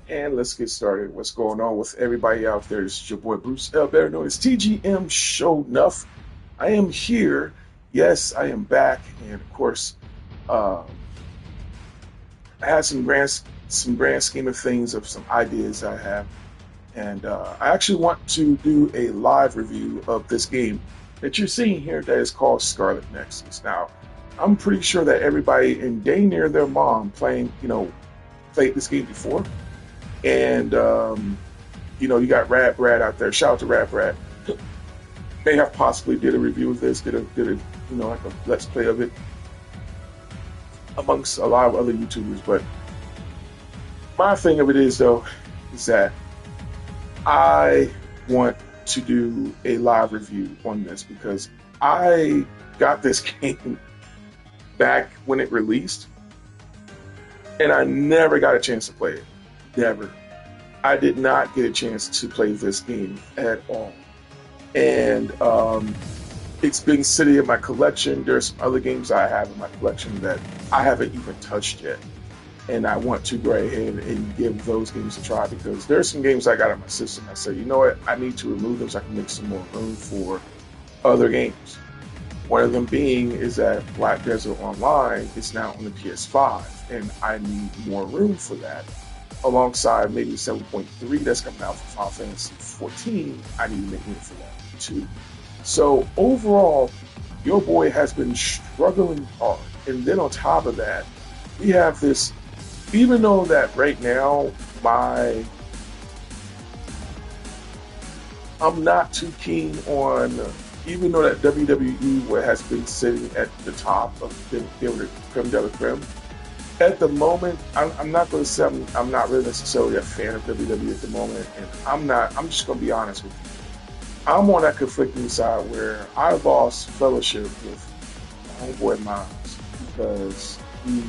And let's get started. What's going on with everybody out there? This is your boy Bruce L, better known as TGM Sho'Nuff. I am here. Yes, I am back. And of course, um, I had some grand scheme of things of some ideas I have. And I actually want to do a live review of this game that you're seeing here that is called Scarlet Nexus. Now, I'm pretty sure that everybody in day near their mom played this game before. And you got Rad Brad out there. Shout out to Rad Brad. May have possibly did a review of this, did a like a let's play of it amongst a lot of other YouTubers. But my thing of it is though, is that I want to do a live review on this because I got this game back when it released, and I never got a chance to play it. Never. I did not get a chance to play this game at all. And it's been sitting in my collection. There's some other games I have in my collection that I haven't even touched yet. And I want to go ahead and give those games a try because there's some games I got in my system. I said, you know what? I need to remove them so I can make some more room for other games. One of them being is that Black Desert Online is now on the PS5, and I need more room for that. Alongside maybe 7.3 that's coming out for Final Fantasy 14, I need to make room for that too. So overall, your boy has been struggling hard. And then on top of that, we have this, even though that right now I'm not too keen on, even though that WWE has been sitting at the top of the creme de la creme, at the moment, I'm not going to say I'm not really necessarily a fan of WWE at the moment, and I'm just going to be honest with you. I'm on that conflicting side where I lost fellowship with my homeboy Miles because he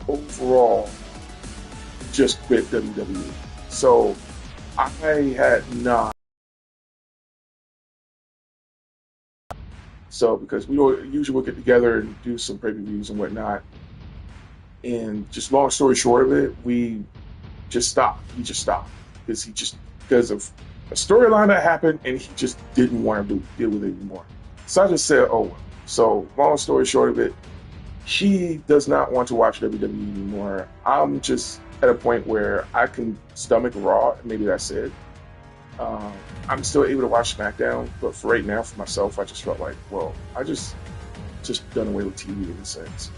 overall just quit WWE. So I had not. So because we usually would get together and do some pay-per-views and whatnot. And just long story short of it, we just stopped. He just stopped because of a storyline that happened, and he just didn't want to deal with it anymore. So I just said, oh well. So long story short of it, he does not want to watch WWE anymore. I'm just at a point where I can stomach Raw, and maybe that's it. I'm still able to watch SmackDown, but for right now, for myself, I just felt like, well, I just done away with TV in a sense.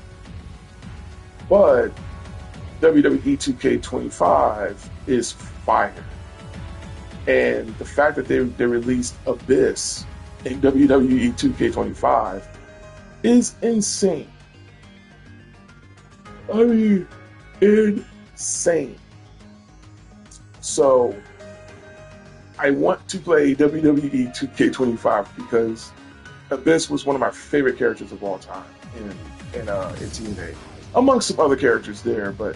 But WWE 2K25 is fire. And the fact that they released Abyss in WWE 2K25 is insane. I mean, insane. So, I want to play WWE 2K25 because Abyss was one of my favorite characters of all time in TNA. Amongst some other characters there, but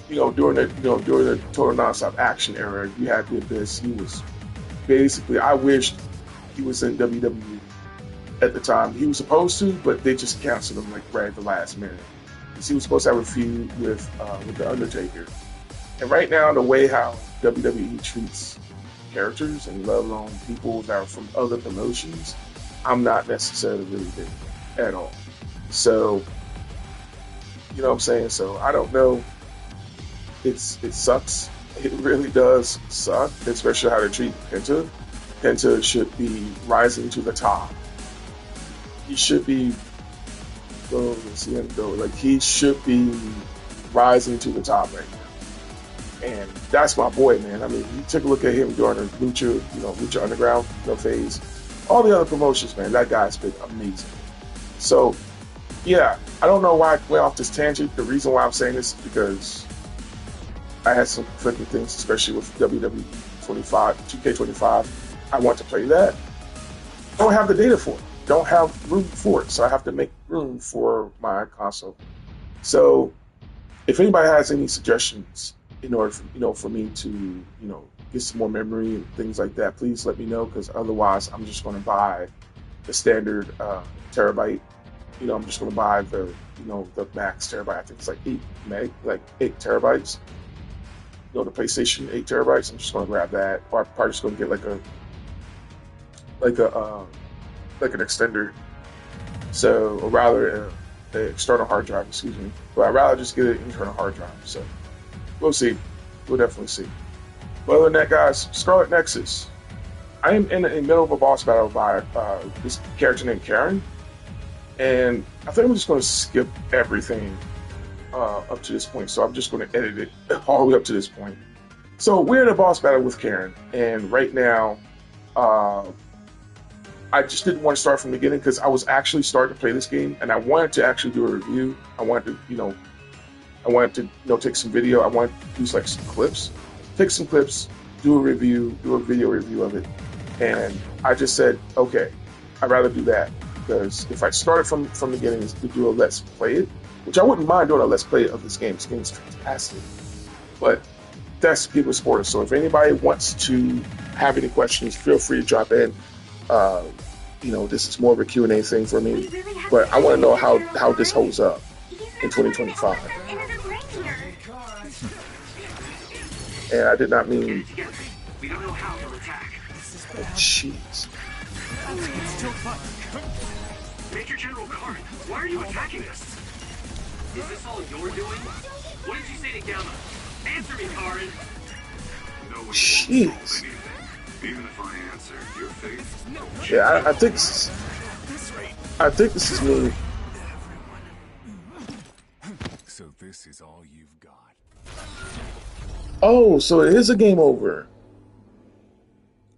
during the total nonstop action era, you had the Abyss. He was basically, I wished he was in WWE at the time. He was supposed to, but they just canceled him like right at the last minute. Because he was supposed to have a feud with the Undertaker. And right now, the way how WWE treats characters and let alone people that are from other promotions, I'm not necessarily really big at all. So. You know what I'm saying? So I don't know. It sucks. It really does suck, especially how they treat Penta. Penta should be rising to the top. He should be. Oh, see him go. Like he should be rising to the top right now. And that's my boy, man. I mean, you take a look at him during the Lucha Underground phase. All the other promotions, man. That guy's been amazing. So. Yeah, I don't know why I went off this tangent. The reason why I'm saying this is because I had some conflicting things, especially with WWE 2K25. I want to play that. Don't have the data for it. Don't have room for it. So I have to make room for my console. So if anybody has any suggestions in order for, for me to get some more memory and things like that, please let me know, because otherwise I'm just going to buy the standard terabyte. I'm just going to buy the the max terabyte. I think it's like 8 terabytes. The PlayStation 8 terabytes. I'm just going to grab that, or I'm probably just going to get like an extender. So, or rather, an external hard drive. Excuse me. But I'd rather just get an internal hard drive. So, we'll see. We'll definitely see. But other than that, guys, Scarlet Nexus. I am in the middle of a boss battle by this character named Karen, and I think I'm just going to skip everything up to this point. So I'm just going to edit it all the way up to this point. So we're in a boss battle with Karen, and right now, I just didn't want to start from the beginning because I was actually starting to play this game, and I wanted to actually do a review. I wanted to, take some video. I wanted to use like some clips, take some clips, do a review, do a video review of it. And I just said, okay, I'd rather do that, because if I started from the beginning to do a let's play it, which I wouldn't mind doing a let's play of this game. This game's fantastic. But that's people sports. So if anybody wants to have any questions, feel free to drop in. This is more of a Q&A thing for me, but I want to know how this holds up in 2025. And I did not mean. We don't know how to attack. Oh, jeez. Major General Karn, why are you attacking us? Is this all you're doing? What did you say to Gamma? Answer me, Karn. Jeez. Even if I answer, your face. Yeah, I think this is me. So this is all you've got. Oh, so it is a game over.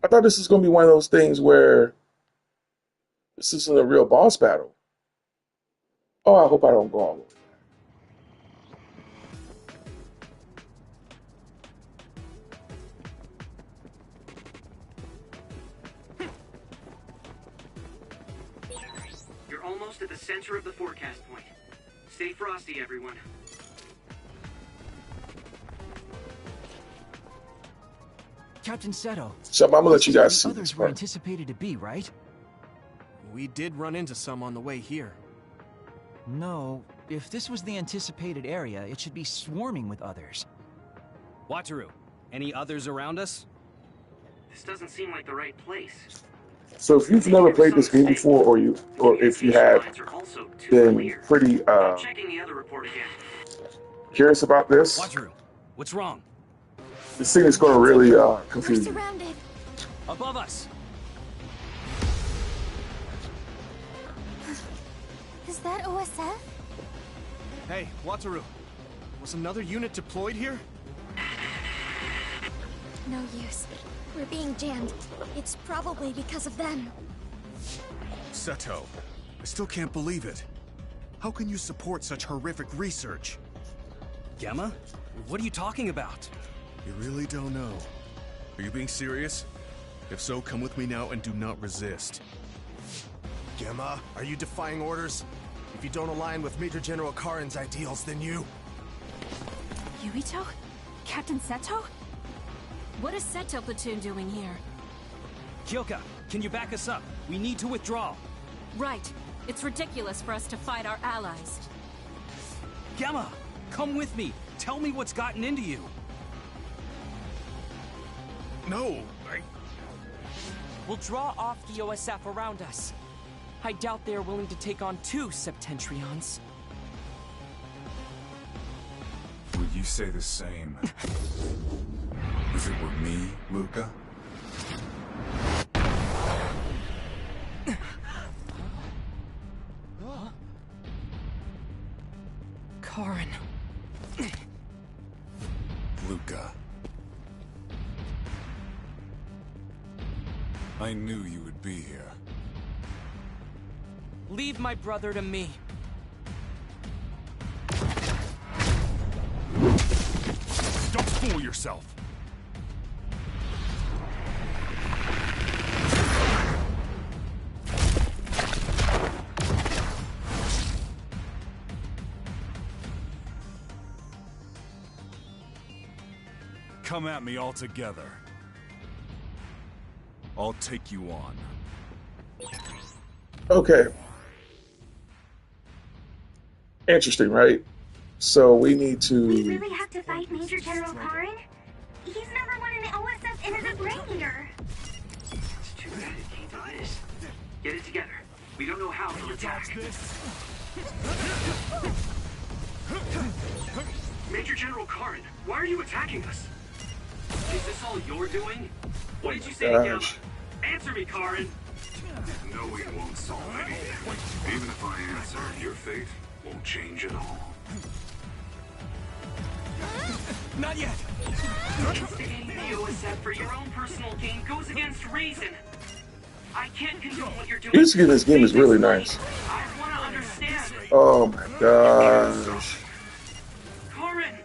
I thought this was going to be one of those things where this isn't a real boss battle. Oh, I hope I don't go all over. You're almost at the center of the forecast point. Stay frosty, everyone. Captain Seto. So I'm gonna let you guys see others this were part. anticipated to be, right? We did run into some on the way here. No, if this was the anticipated area, it should be swarming with others. Wataru, any others around us? This doesn't seem like the right place. So if you've never played this game before, or if you have been pretty Checking the other report again. curious about this, Wataru, what's wrong? this thing is going to really confuse you. Surrounded. Above us! Is that OSF? Hey, Wataru, was another unit deployed here? No use. We're being jammed. It's probably because of them. Seto, I still can't believe it. How can you support such horrific research? Gemma? What are you talking about? You really don't know. Are you being serious? If so, come with me now and do not resist. Gemma, are you defying orders? If you don't align with Major General Karin's ideals, then you... Yuito? Captain Seto? What is Seto platoon doing here? Kyoka, can you back us up? We need to withdraw. Right. It's ridiculous for us to fight our allies. Gemma, come with me. Tell me what's gotten into you. No, We'll draw off the OSF around us. I doubt they're willing to take on 2 Septentrions. Would you say the same if it were me, Luca? Karin. Luca. I knew you would be here. Leave my brother to me. Don't fool yourself! come at me all together. I'll take you on. Okay. Interesting, right? So we need to. We really have to fight Major General Karin? He's number one in the OSF and is a Brain Eater. It's too bad it came to this. Get it together. We don't know how to attack. Major General Karin, why are you attacking us? Is this all you're doing? What did you say to Gamma? Answer me, Karin. Knowing won't solve anything. Even if I answer, your fate won't change at all. Not yet! Instigating the OSF for your own personal gain goes against reason. I can't condone what you're doing. Music in this game is really nice. I want to understand. Oh my gosh. Karin!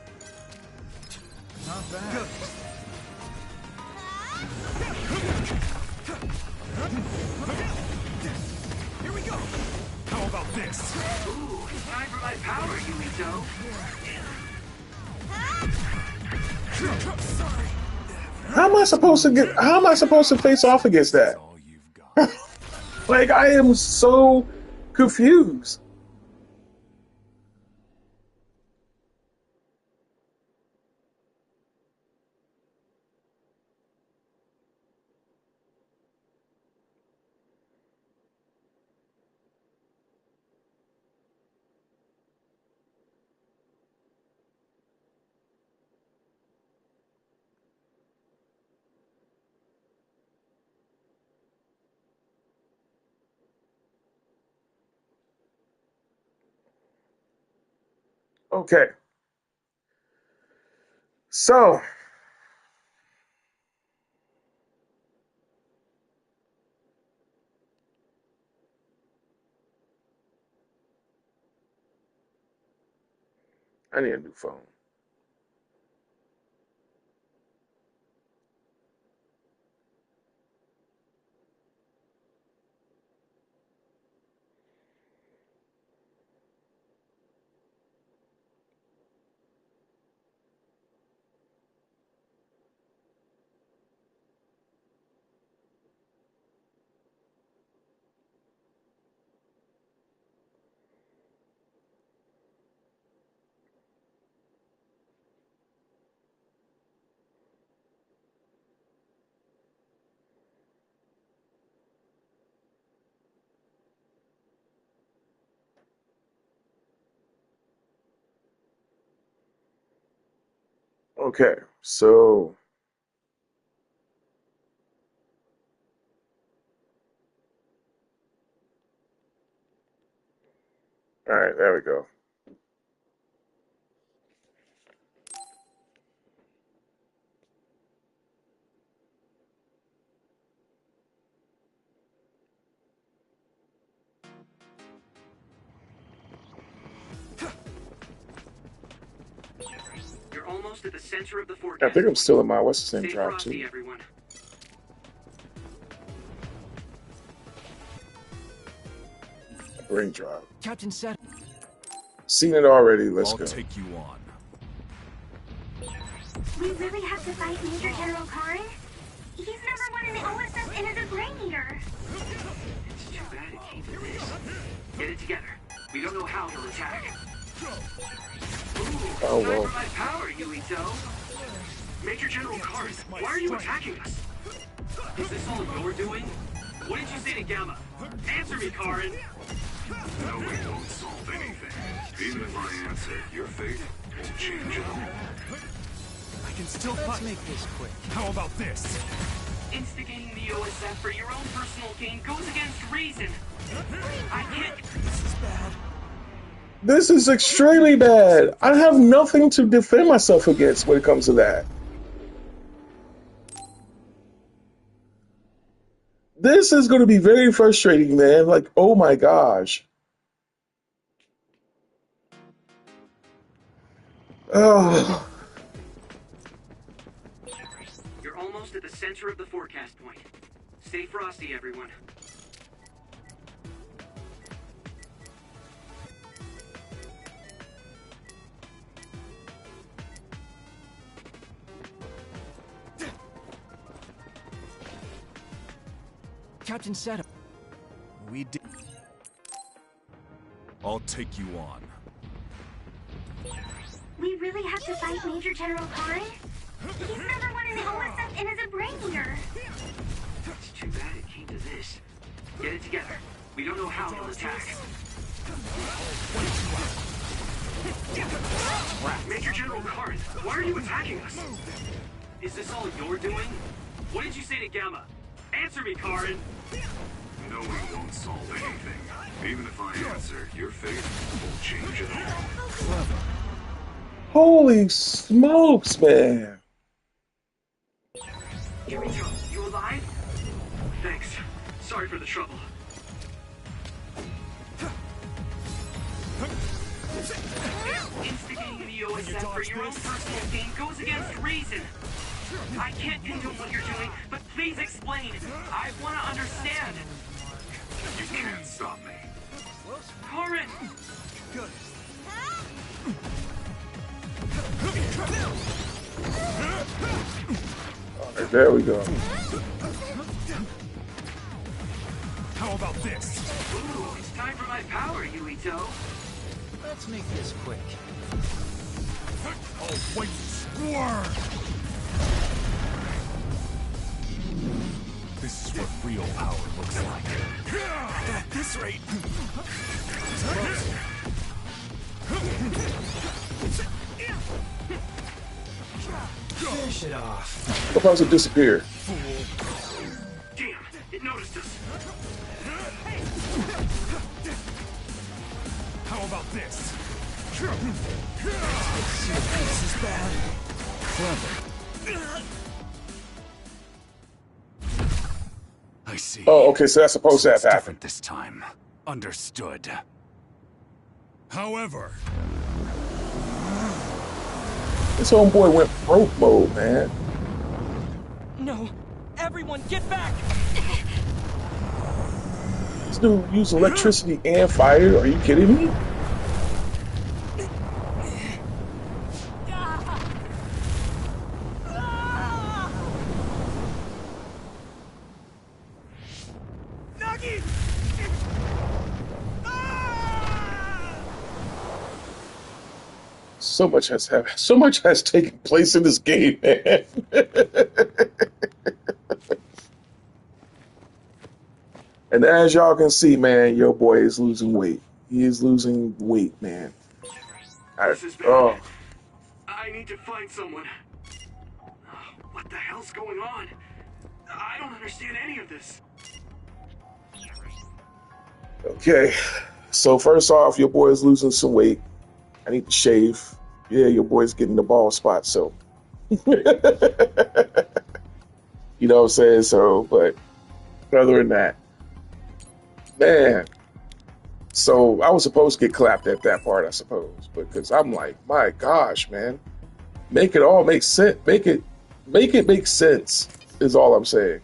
Not bad. Here we go! How about this? Ooh, it's time for my power, Yuito. How am I supposed to face off against that? Like, I am so confused. Okay. So, I need a new phone. Okay, so all right, there we go. You're almost at the center of the I forecast. think I'm still in my what's the name Stay drive frosty, too. everyone. Brain drive. Captain said. Seen it already. Let's I'll go. take you on. We really have to fight Major General Karin? He's number one in the OSF and is a Brain Eater. It's too bad it came to this. Get it together. We don't know how to attack. Ooh, Oh, time well. for my power, Yuito. Major General Karin, why are you attacking us? Is this all you're doing? What did you say to Gamma? Answer me, Karin. Knowing won't solve anything. Even if I answer, your fate won't change at all. I can still Let's fight. make this quick. How about this? Instigating the OSF for your own personal gain goes against reason. I can't. This is bad. This is extremely bad. I have nothing to defend myself against when it comes to that. This is going to be very frustrating, man. Like, oh my gosh. Oh. You're almost at the center of the forecast point. Stay frosty, everyone. Captain Seto. We did. I'll take you on. We really have to fight Major General Karen? He's number one in the OSF and is a brain eater. It's too bad it came to this. Get it together. We don't know how he'll attack. Major General Karen, why are you attacking us? Is this all you're doing? What did you say to Gamma? Answer me, Karen! Knowing won't solve anything. Even if I answer, your fate won't change at all. Holy smokes, man. Yurito, you alive? Thanks. Sorry for the trouble. Instigating the OSF for your own personal gain goes against reason. I can't condone what you're doing, but please explain. I want to understand. You can't stop me. Corin! Good. Alright, there we go. How about this? Ooh, it's time for my power, Yuito. Let's make this quick. Oh, wait, squirm! This is what real power looks like. At this rate. Finish it off. Supposed to disappear. Damn, it noticed us. How about this? This is bad. Clever. I see. Oh, okay, so that's supposed to have It's happened. different this time. Understood. However, This homeboy went broke mode, man. No! Everyone, get back! This dude used electricity and fire. Are you kidding me? So much has taken place in this game, man. And as y'all can see, man, your boy is losing weight. He is losing weight, man. This is bad. I need to find someone. What the hell's going on? I don't understand any of this. Okay, so first off, your boy is losing some weight. I need to shave. Yeah, your boy's getting the bald spot, so. You know what I'm saying? So, but other than that, man. So I was supposed to get clapped at that part, I suppose, because I'm like, my gosh, man, make it all make sense. Make it make sense is all I'm saying.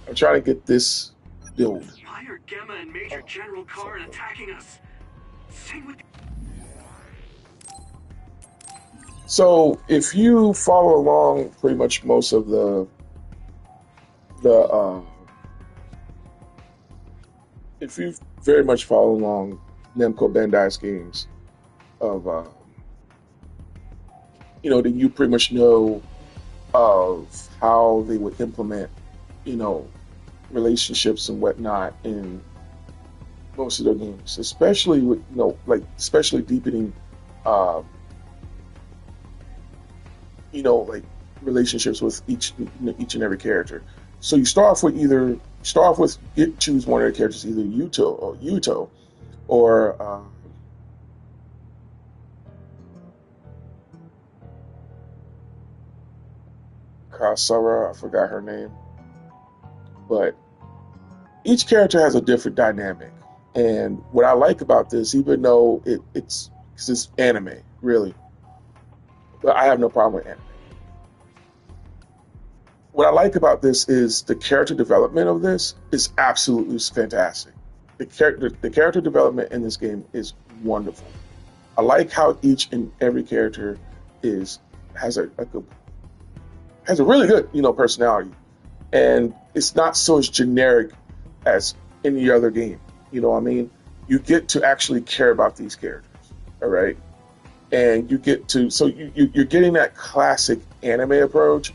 I'm trying to get this build. Why are Gamma and Major General Karen attacking us? Same with. So if you follow along pretty much most of if you very much follow along Namco Bandai's games of then you pretty much know of how they would implement, relationships and whatnot in most of their games, especially with especially deepening relationships with each and every character. So you start off with choose one of the characters, either Yuto or Kasara, I forgot her name. But each character has a different dynamic. And what I like about this, even though it's anime, really, but I have no problem with anime. What I like about this is the character development of this is absolutely fantastic. The character development in this game is wonderful. I like how each and every character has a has a really good, personality, and it's not so as generic as any other game. You know what I mean? You get to actually care about these characters, all right? And you get to, so you're getting that classic anime approach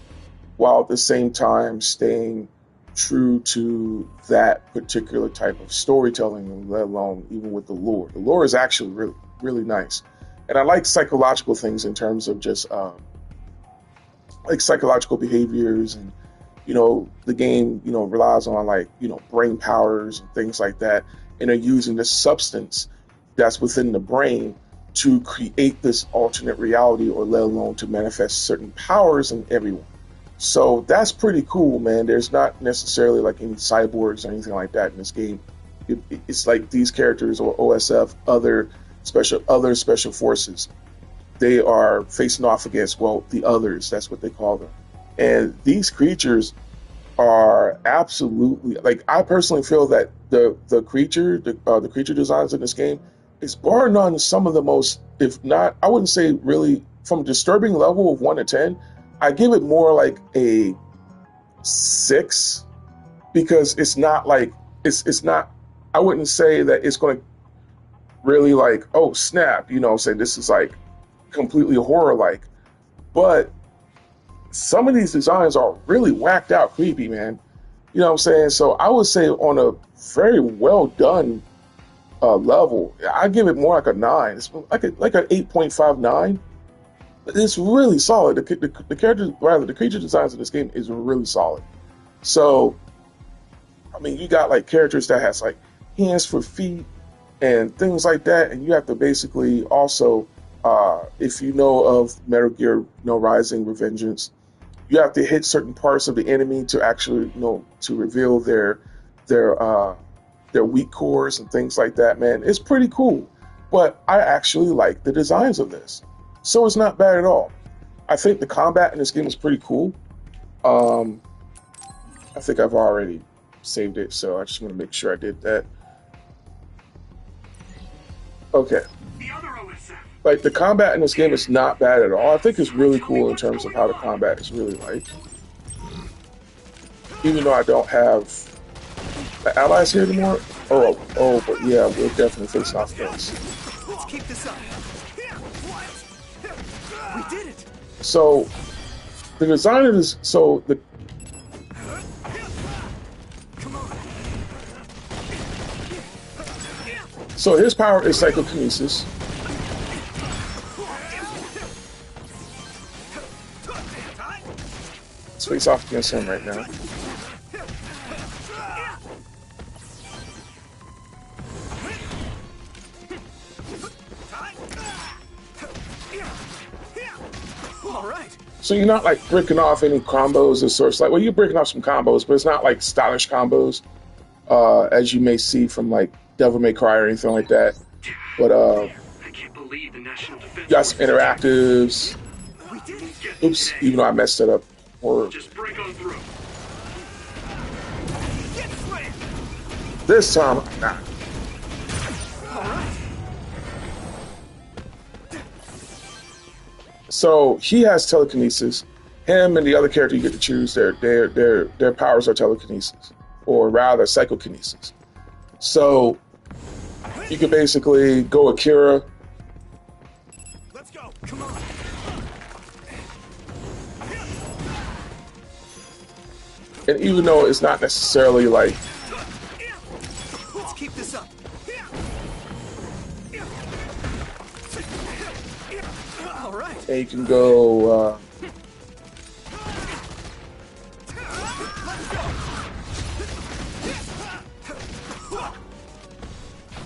while at the same time staying true to that particular type of storytelling, let alone even with the lore. The lore is actually really, really nice. And I like psychological things in terms of just like psychological behaviors, and the game relies on like brain powers and things like that, and they're using the substance that's within the brain to create this alternate reality, or let alone to manifest certain powers in everyone. So that's pretty cool, man. There's not necessarily like any cyborgs or anything like that in this game. It's like these characters, or OSF, other special forces, they are facing off against, well, the others. That's what they call them. And these creatures are absolutely, like, I personally feel that the creature designs in this game is bar none some of the most, if not, I wouldn't say really, from a disturbing level of 1 to 10, I give it more like a 6, because it's not like, it's not, I wouldn't say that it's going to really like, oh snap, say this is like completely horror-like, but some of these designs are really whacked out creepy, man. You know what I'm saying? So I would say on a very well done level, I give it more like a 9. It's like an 8.59. It's really solid. The creature designs in this game is really solid. So, I mean, you got like characters that has like hands for feet and things like that, and you have to basically also, if you know of Metal Gear, Rising Revengeance, you have to hit certain parts of the enemy to actually, to reveal their weak cores and things like that. Man, it's pretty cool. But I actually like the designs of this, so it's not bad at all. I think the combat in this game is pretty cool. I think I've already saved it, so I just want to make sure I did that. Okay. Like, the combat in this game is not bad at all. I think it's really cool in terms of how the combat is really like. Even though I don't have the allies here anymore. Oh, but yeah, we're definitely facing off against. Let's keep this up. We did it. So the design of this, so his power is psychokinesis. Let's face off against him right now. So you're not like breaking off any combos or sorts. Like, well, you're breaking off some combos, but it's not like stylish combos, as you may see from like Devil May Cry or anything like that. But I can't believe the National Defense you got some interactives. Oops, even though I messed it up. Or just break on through. This time, I'm not. So he has telekinesis. Him and the other character you get to choose, their powers are telekinesis, or rather psychokinesis. So you could basically go Akira. Let's go. Come on. And even though it's not necessarily like, let's keep this up. All right. and you can go.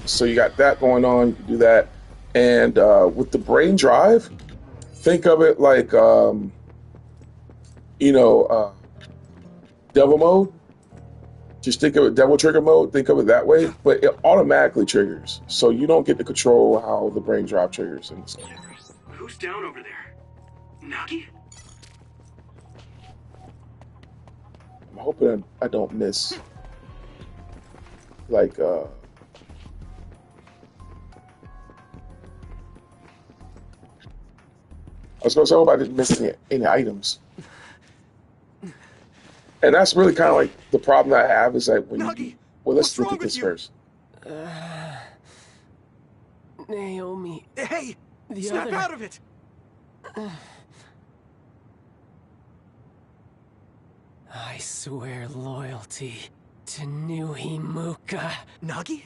So you got that going on. You can do that, and with the brain drive, think of it like devil mode. Just think of it devil trigger mode. Think of it that way, but it automatically triggers, so you don't get to control how the brain drive triggers. Who's down over there? Nagi? I'm hoping I don't miss. Like, I was gonna say, I hope I didn't miss any items. And that's really kind of like the problem that I have is that when Nagi, you, well, let's what's look wrong at this with you? first. Naomi. Hey, The snap other- out of it! I swear loyalty to Nui Muka. Nagi?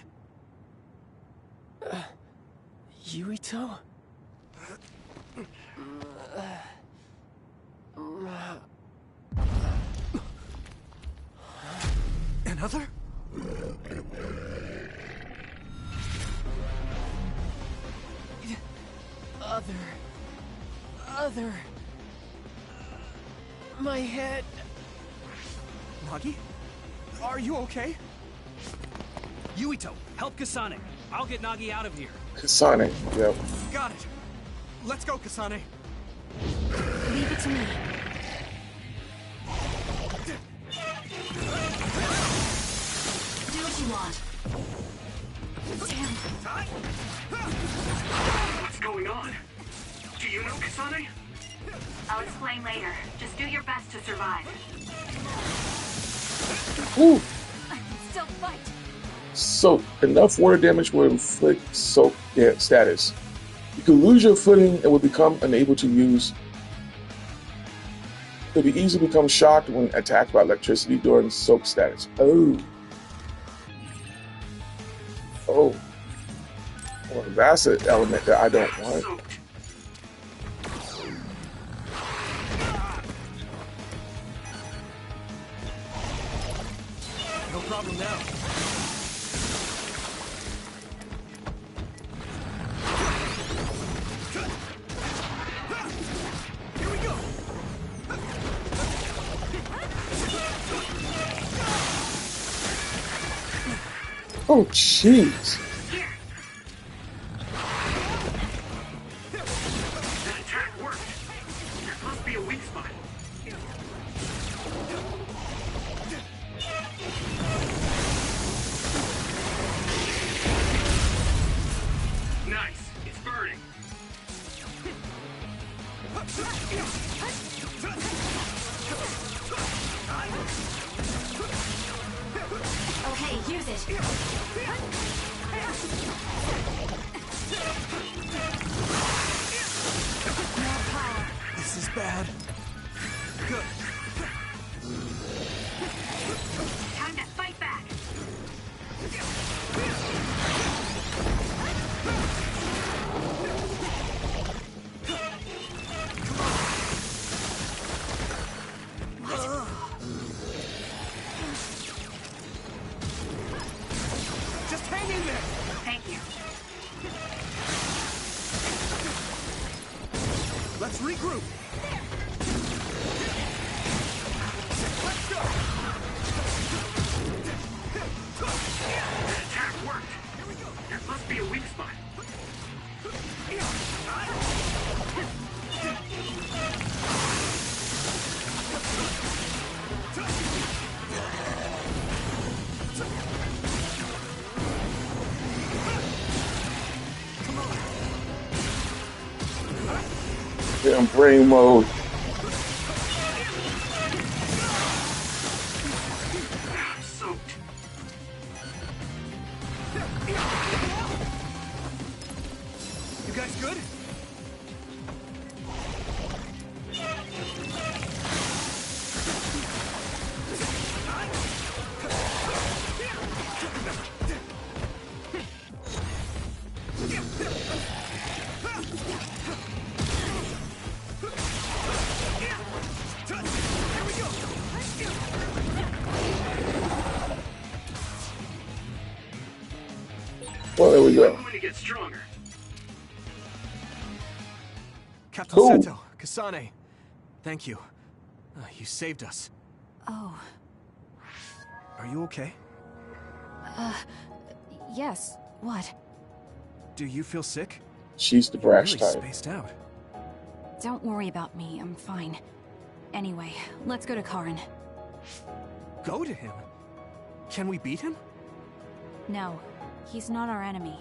Yuito? Another? Other. My head. Nagi? Are you okay? Yuito, help Kasane. I'll get Nagi out of here. Kasane, yep. Got it. Let's go, Kasane. Leave it to me. Do what you want. Damn. What's going on? Do you know Kasane? I'll explain later. Just do your best to survive. Ooh. I can still fight. Soak. Enough water damage will inflict soak status. You can lose your footing and will become unable to use. You'll be easily become shocked when attacked by electricity during soak status. Oh. Oh. Well, that's an element that I don't want. Soaked. No problem now. Here we go! Oh, jeez. That attack worked. There must be a weak spot. Nice. It's burning. Okay, use it. More power. This is bad. Good. Time to fight back. Just hang in there! Thank you. Let's regroup! Let's go! That attack worked. There must be a weak spot. Get in brain mode. I'm soaked. You guys good? Here we go! Well, there we I'm go. going to get stronger. Captain Cool. Seto, Kasane, thank you. You saved us. Oh, Are you okay? yes. What? Do you feel sick? She's the You're brash really type. spaced out. Don't worry about me. I'm fine. Anyway, let's go to Karin. Go to him? Can we beat him? No, he's not our enemy.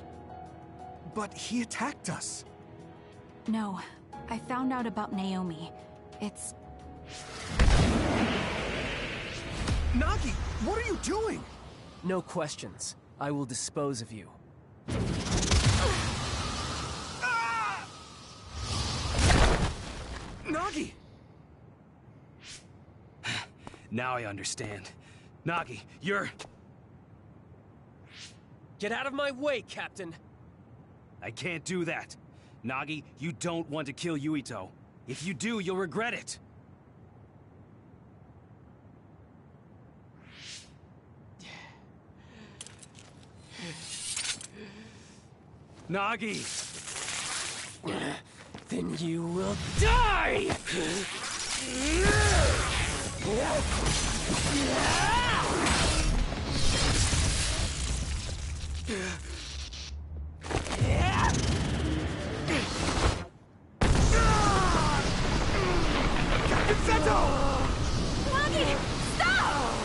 But he attacked us. No, I found out about Naomi. It's... Nagi, what are you doing? No questions. I will dispose of you. Nagi! Now I understand. Nagi, you're... Get out of my way, Captain! I can't do that. Nagi, you don't want to kill Yuito. If you do, you'll regret it. Nagi! Then you will die! Nagi, stop!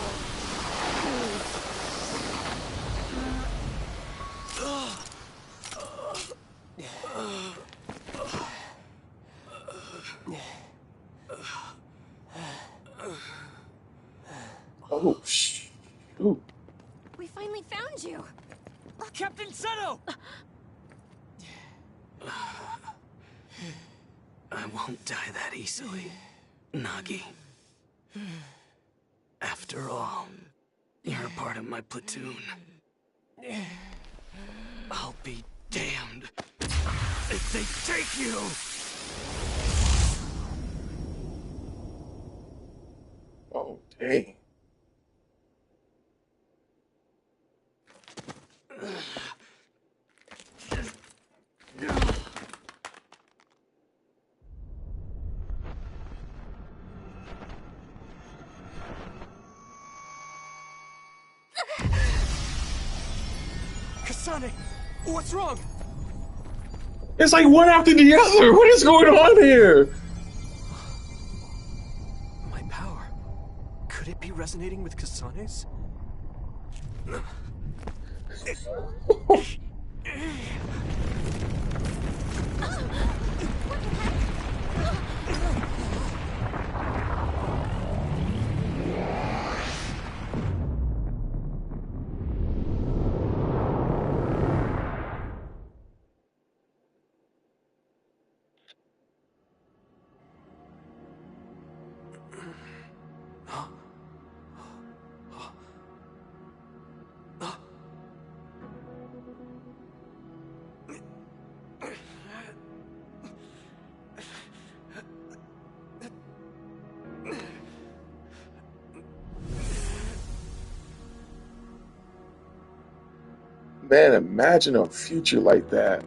Oh, shoot. We finally found you. Captain Seto! I won't die that easily, Nagi. After all, you're a part of my platoon. I'll be damned if they take you! Oh, dang. Kasane, what's wrong? It's like one after the other. What is going on here? My power. Could it be resonating with Kasane's? Man, imagine a future like that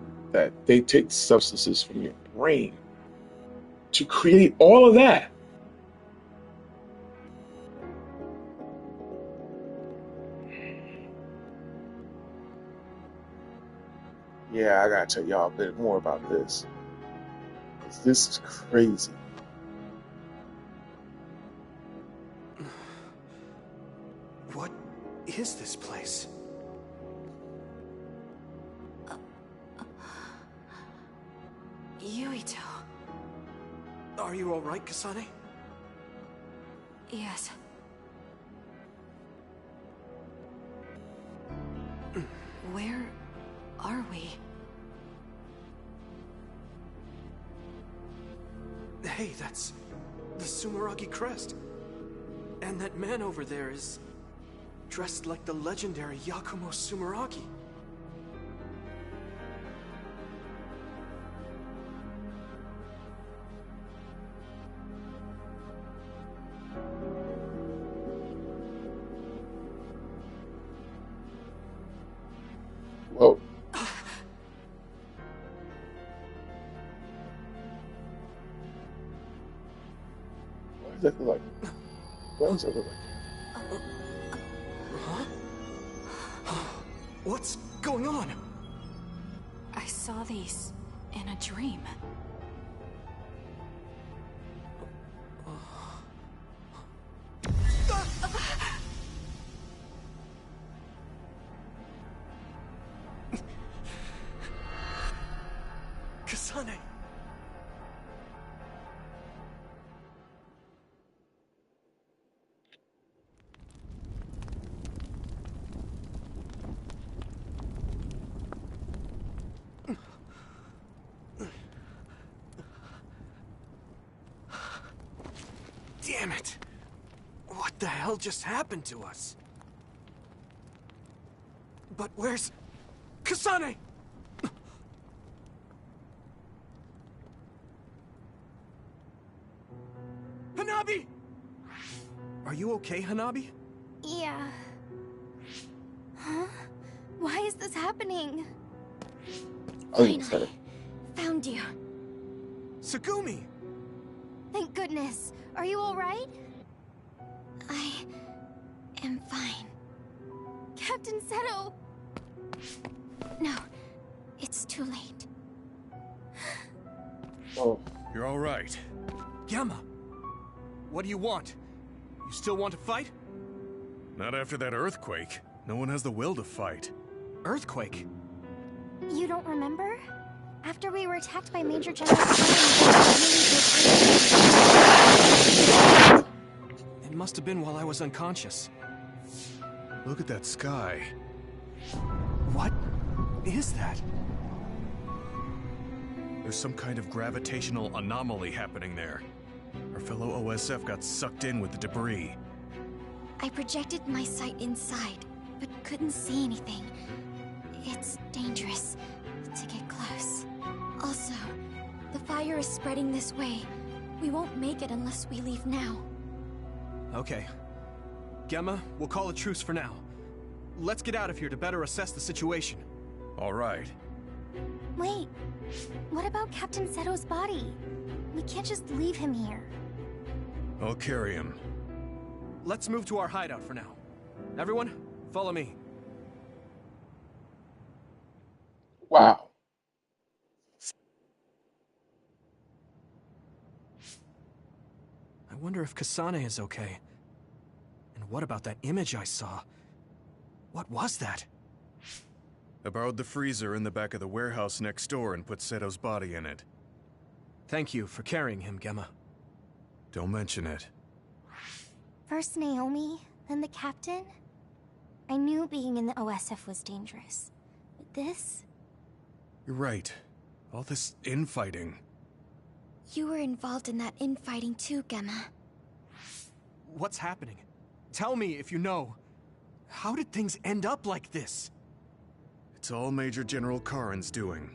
they take substances from your brain to create all of that. Yeah, I gotta tell y'all a bit more about this. 'Cause this is crazy. What is this place? Yuito. Are you alright, Kasane? Yes. Where are we? Hey, that's the Sumeragi crest. And that man over there is dressed like the legendary Yakumo Sumeragi. Whoa. What does that look like? What does that look like? What's going on? I saw these in a dream. Kasane! hell just happened to us? But where's... Kasane? Hanabi! Are you okay, Hanabi? Yeah. Huh? Why is this happening? Finally, found you. Tsugumi! Thank goodness. Are you alright? I am fine. Captain Seto! No, it's too late. Oh. You're all right. Gamma, what do you want? You still want to fight? Not after that earthquake. No one has the will to fight. Earthquake? You don't remember? After we were attacked by Major General It must have been while I was unconscious. Look at that sky. What is that? There's some kind of gravitational anomaly happening there. Our fellow OSF got sucked in with the debris. I projected my sight inside, but couldn't see anything. It's dangerous to get close. Also, the fire is spreading this way. We won't make it unless we leave now. Okay. Gemma, we'll call a truce for now. Let's get out of here to better assess the situation. All right. Wait, what about Captain Seto's body? We can't just leave him here. I'll carry him. Let's move to our hideout for now. Everyone, follow me. Wow. I wonder if Kasane is okay. And what about that image I saw? What was that? I borrowed the freezer in the back of the warehouse next door and put Seto's body in it. Thank you for carrying him, Gemma. Don't mention it. First Naomi, then the captain? I knew being in the OSF was dangerous. But this? You're right. All this infighting. You were involved in that infighting too, Gemma. What's happening? Tell me if you know. How did things end up like this? It's all Major General Karin's doing.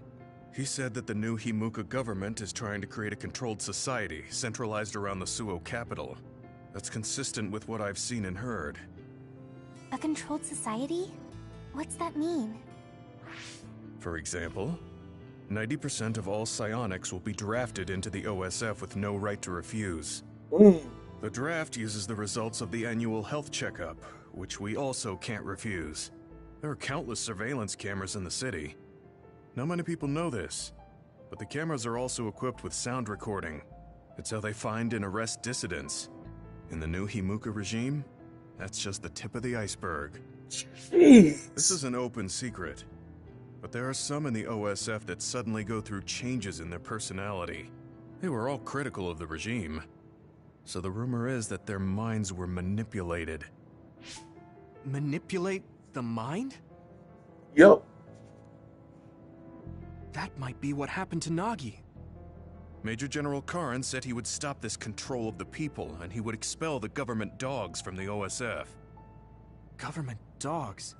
He said that the new Himuka government is trying to create a controlled society, centralized around the Suo capital. That's consistent with what I've seen and heard. A controlled society? What's that mean? For example, 90% of all psionics will be drafted into the OSF with no right to refuse. The draft uses the results of the annual health checkup, which we also can't refuse. There are countless surveillance cameras in the city. Not many people know this, but the cameras are also equipped with sound recording. It's how they find and arrest dissidents. In the new Himuka regime, that's just the tip of the iceberg. Jeez. This is an open secret, but there are some in the OSF that suddenly go through changes in their personality. They were all critical of the regime, so the rumor is that their minds were manipulated. Manipulate the mind? Yup. That might be what happened to Nagi. Major General Karin said he would stop this control of the people, and he would expel the government dogs from the OSF. Government dogs?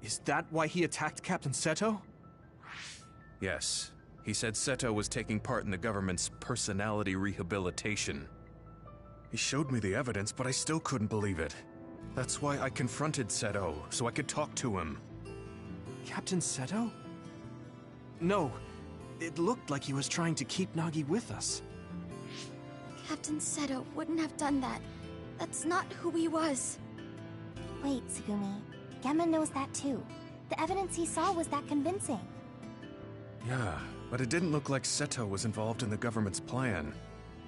Is that why he attacked Captain Seto? Yes. He said Seto was taking part in the government's personality rehabilitation. He showed me the evidence, but I still couldn't believe it. That's why I confronted Seto, so I could talk to him. Captain Seto? No. It looked like he was trying to keep Nagi with us. Captain Seto wouldn't have done that. That's not who he was. Wait, Tsugumi. Gemma knows that too. The evidence he saw was that convincing. Yeah, but it didn't look like Seto was involved in the government's plan.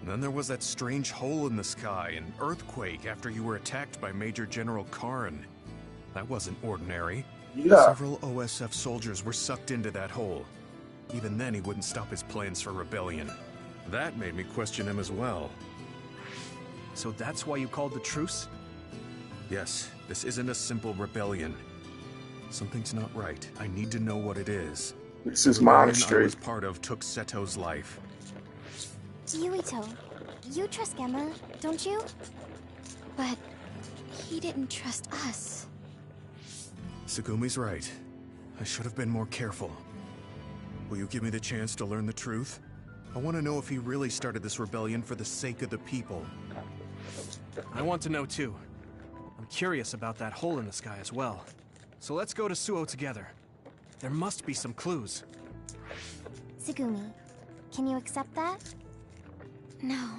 And then there was that strange hole in the sky, an earthquake after you were attacked by Major General Karin. That wasn't ordinary. Yeah. Several OSF soldiers were sucked into that hole. Even then, he wouldn't stop his plans for rebellion. That made me question him as well. So that's why you called the truce? Yes, this isn't a simple rebellion. Something's not right. I need to know what it is. This is The rebellion I monstrous. was part of took Seto's life. Yuito, you trust Gemma, don't you? But he didn't trust us. Segumi's right. I should have been more careful. Will you give me the chance to learn the truth? I want to know if he really started this rebellion for the sake of the people. I want to know too. I'm curious about that hole in the sky as well. So let's go to Suo together. There must be some clues. Segumi, can you accept that? No,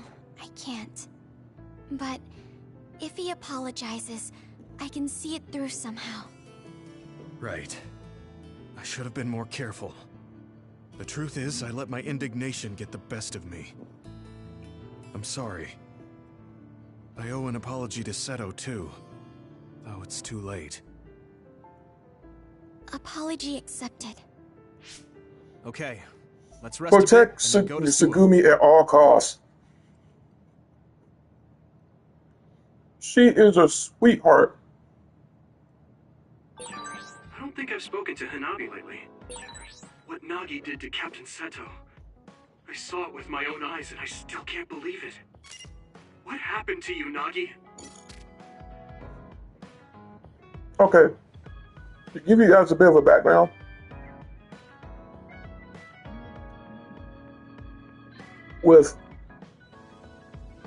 I can't. But if he apologizes, I can see it through somehow. Right. I should have been more careful. The truth is, I let my indignation get the best of me. I'm sorry. I owe an apology to Seto, too. Though it's too late. Apology accepted. Okay, let's rest Protect a bit and then go to Suo. Segumi at all costs. She is a sweetheart. I don't think I've spoken to Hanabi lately. What Nagi did to Captain Seto. I saw it with my own eyes and I still can't believe it. What happened to you, Nagi? Okay. To give you guys a bit of a background, with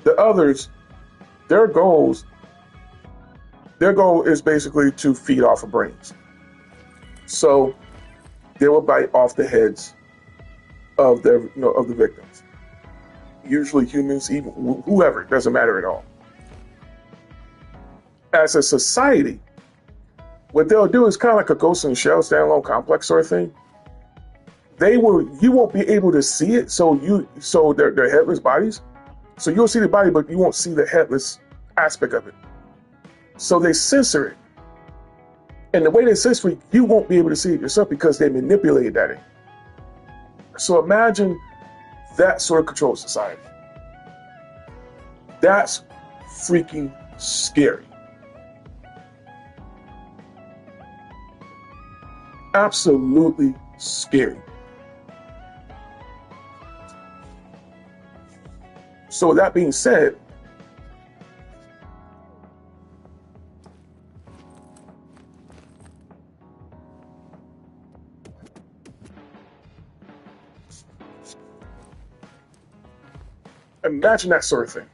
the others, their goal is basically to feed off of brains. So they will bite off the heads of their, of the victims. Usually humans, even whoever, it doesn't matter at all. As a society, what they'll do is kind of like a Ghost in the Shell standalone complex sort of thing. You won't be able to see it, so they're headless bodies. So you'll see the body, but you won't see the headless aspect of it. So they censor it. And the way they censor it, you won't be able to see it yourself because they manipulated that in. So imagine that sort of control of society. That's freaking scary. Absolutely scary. So with that being said, imagine that sort of thing.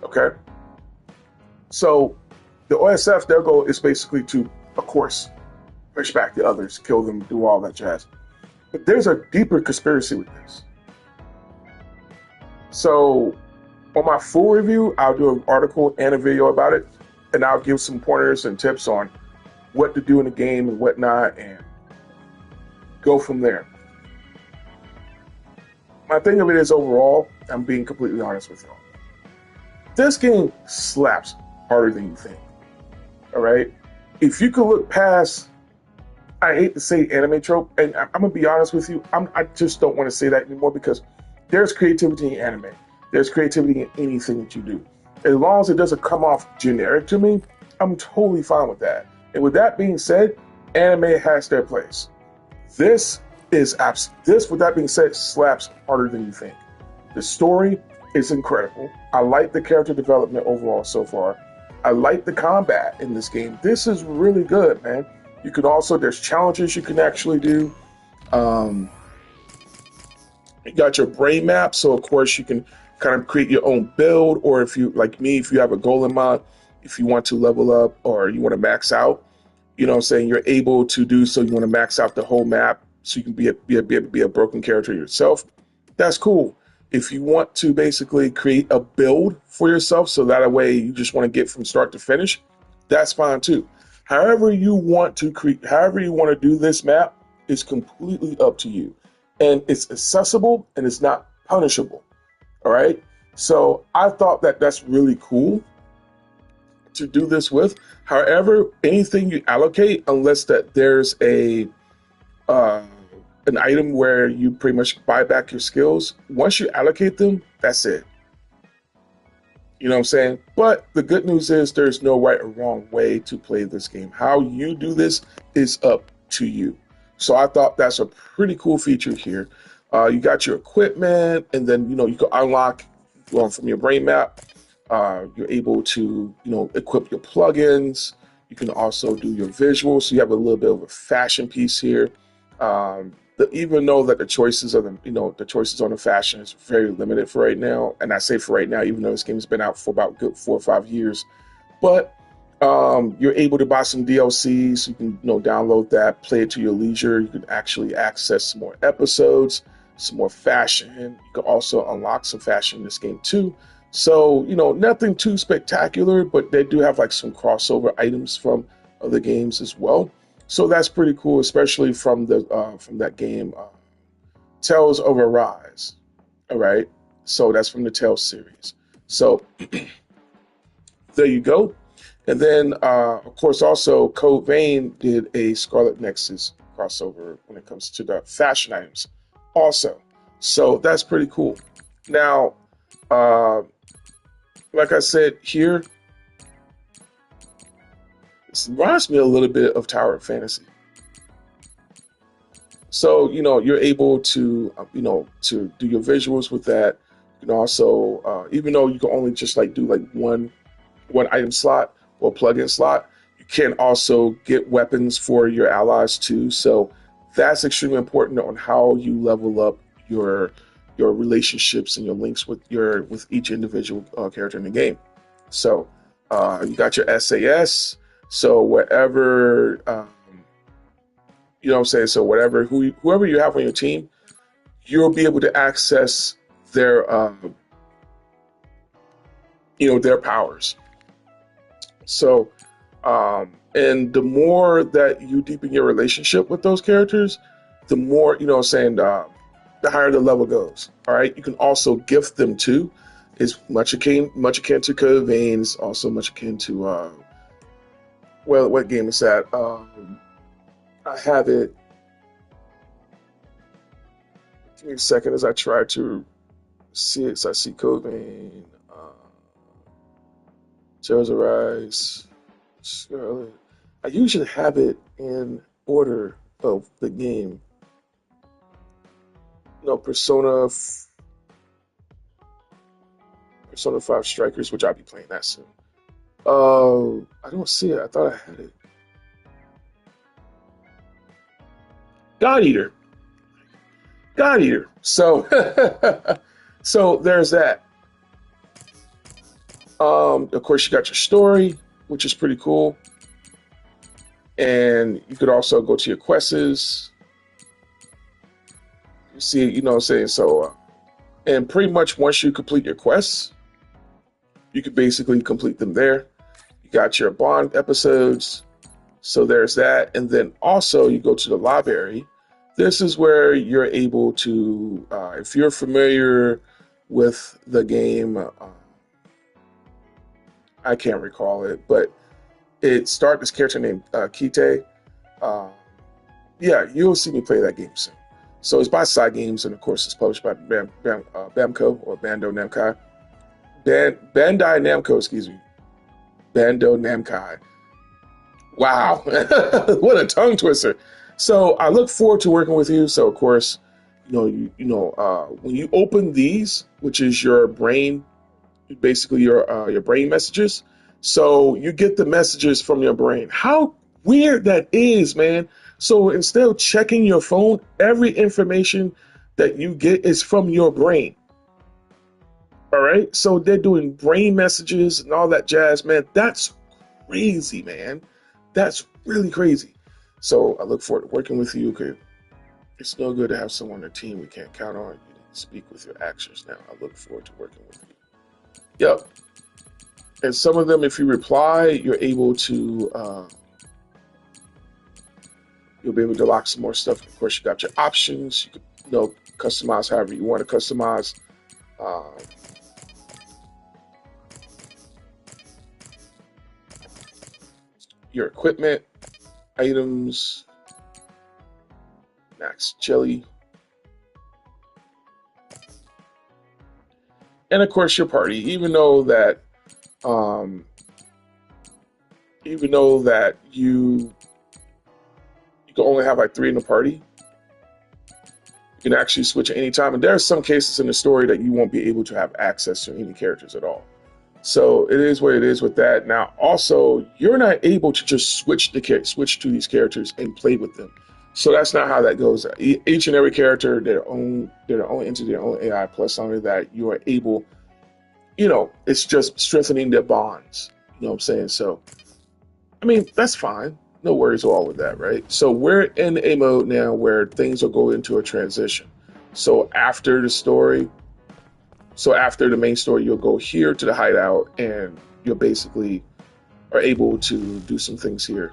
Okay? So the OSF, their goal is basically to, of course, push back the others, kill them, do all that jazz. But there's a deeper conspiracy with this. So on my full review, I'll do an article and a video about it, and I'll give some pointers and tips on what to do in the game and whatnot, and go from there. My thing of it is, overall, I'm being completely honest with y'all. This game slaps harder than you think. All right? If you could look past, I hate to say anime trope, and I'm going to be honest with you, I just don't want to say that anymore because there's creativity in anime. There's creativity in anything that you do. As long as it doesn't come off generic to me, I'm totally fine with that. And with that being said, anime has their place. This, with that being said, slaps harder than you think. The story is incredible. I like the character development overall so far. I like the combat in this game. This is really good, man. You can also, there's challenges you can actually do. You got your brain map, so of course you can kind of create your own build, or if you, like me, if you have a goal in mind, if you want to level up or you want to max out, you know what I'm saying, you're able to do so. You want to max out the whole map so you can be a broken character yourself. That's cool. If you want to basically create a build for yourself so that way you just want to get from start to finish, that's fine too. However you want to do this map is completely up to you. And it's accessible and it's not punishable. All right. So I thought that that's really cool to do this with. However, anything you allocate, unless that there's an item where you pretty much buy back your skills, once you allocate them, that's it. You know what I'm saying? But the good news is there's no right or wrong way to play this game. How you do this is up to you. So I thought that's a pretty cool feature here. You got your equipment, and then you can unlock from your brain map. You're able to, equip your plugins. You can also do your visuals. So you have a little bit of a fashion piece here. Even though that the choices of the choices on the fashion is very limited for right now, and I say for right now, even though this game's been out for about good 4 or 5 years, but you're able to buy some DLC, so you can download that, play it to your leisure. You can actually access some more episodes, some more fashion. You can also unlock some fashion in this game too. So nothing too spectacular, but they do have like some crossover items from other games as well. So that's pretty cool, especially from that game, Tales of Arise. All right, so that's from the Tales series. So there you go. And then, of course, also Code Vein did a Scarlet Nexus crossover when it comes to the fashion items, also. So that's pretty cool. Now, like I said here. It reminds me a little bit of Tower of Fantasy. So, you're able to, to do your visuals with that. You can also, even though you can only just do one item slot or plugin slot, you can also get weapons for your allies too. So that's extremely important on how you level up your relationships and your links with each individual character in the game. So you got your SAS. So whatever, you know what I'm saying? So whoever you have on your team, you'll be able to access their, their powers. So, and the more that you deepen your relationship with those characters, the more, the higher the level goes. All right. You can also gift them too. It's much akin to Code Vein. It's also much akin to, what game is that? I have it. Give me a second as I try to see it. So I see Code Vein, Tales of Rise, Scarlet. I usually have it in order of the game. Persona 5 Strikers, which I'll be playing that soon. I don't see it. I thought I had it. God Eater. So, so there's that. Of course, you got your story, which is pretty cool. And you could also go to your quests. You see, what I'm saying? So, and pretty much once you complete your quests, you can basically complete them there. You got your Bond episodes. So there's that. And then also you go to the library. This is where you're able to, if you're familiar with the game, I can't recall it, but it started this character named Kite. Yeah, you'll see me play that game soon. So it's by Side Games, and of course it's published by Bamco or Bandai Namco. Bandai Namco, excuse me. Bandai Namco. Wow, what a tongue twister. So I look forward to working with you. So of course, when you open these, which is your brain, basically your brain messages. So you get the messages from your brain. How weird that is, man. So instead of checking your phone, every information that you get is from your brain. All right. So they're doing brain messages and all that jazz, man. That's crazy, man. That's really crazy. So I look forward to working with you. Okay. It's no good to have someone on the team we can't count on. You need to speak with your actions now. I look forward to working with you. Yep. And some of them, if you reply, you're able to, you'll be able to lock some more stuff. Of course, you got your options. You can, customize however you want to customize. Your equipment, items, max jelly. And of course your party, even though that you can only have like 3 in the party, you can actually switch at any time. And there are some cases in the story that you won't be able to have access to any characters at all. So it is what it is with that. Now, also, you're not able to just switch to these characters and play with them. So that's not how that goes. Each and every character, their own entity, their own AI. Plus, only that you are able, it's just strengthening their bonds. You know what I'm saying? So, I mean, that's fine. No worries at all with that, right? So we're in a mode now where things will go into a transition. So after the main story, you'll go here to the hideout, and you'll basically are able to do some things here.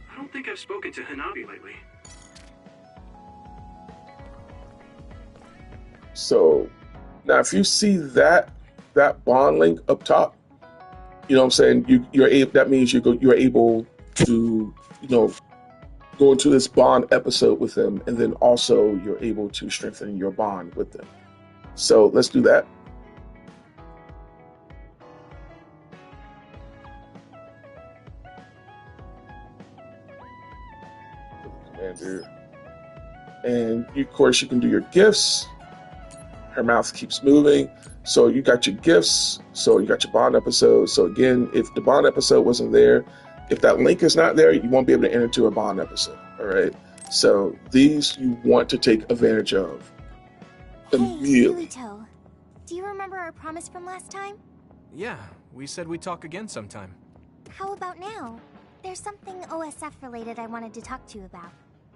I don't think I've spoken to Hanabi lately. So now if you see that bond link up top, you know what I'm saying, you're able, that means you're able to, go into this bond episode with them, and then also you're able to strengthen your bond with them. So let's do that. Commander. And of course you can do your gifts. Her mouth keeps moving. So you got your gifts. So you got your bond episode. So again, if the bond episode wasn't there, if that link is not there, you won't be able to enter into a bond episode. All right. So these you want to take advantage of immediately. Hey, Yuito. Do you remember our promise from last time? Yeah, we said we'd talk again sometime. How about now? There's something OSF related I wanted to talk to you about.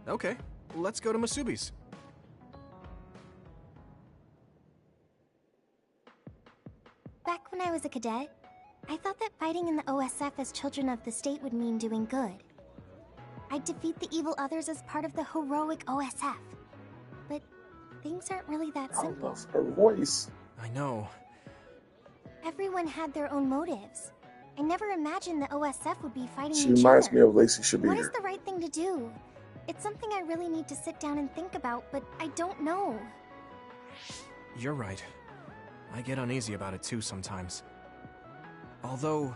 Okay, let's go to Masubi's. Back when I was a cadet, I thought that fighting in the OSF as children of the state would mean doing good. I'd defeat the evil others as part of the heroic OSF. But things aren't really that simple. I love her voice. I know. Everyone had their own motives. I never imagined the OSF would be fighting She each reminds other. me of Lacey Shabir. What is the right thing to do? It's something I really need to sit down and think about, but I don't know. You're right. I get uneasy about it too sometimes. Although,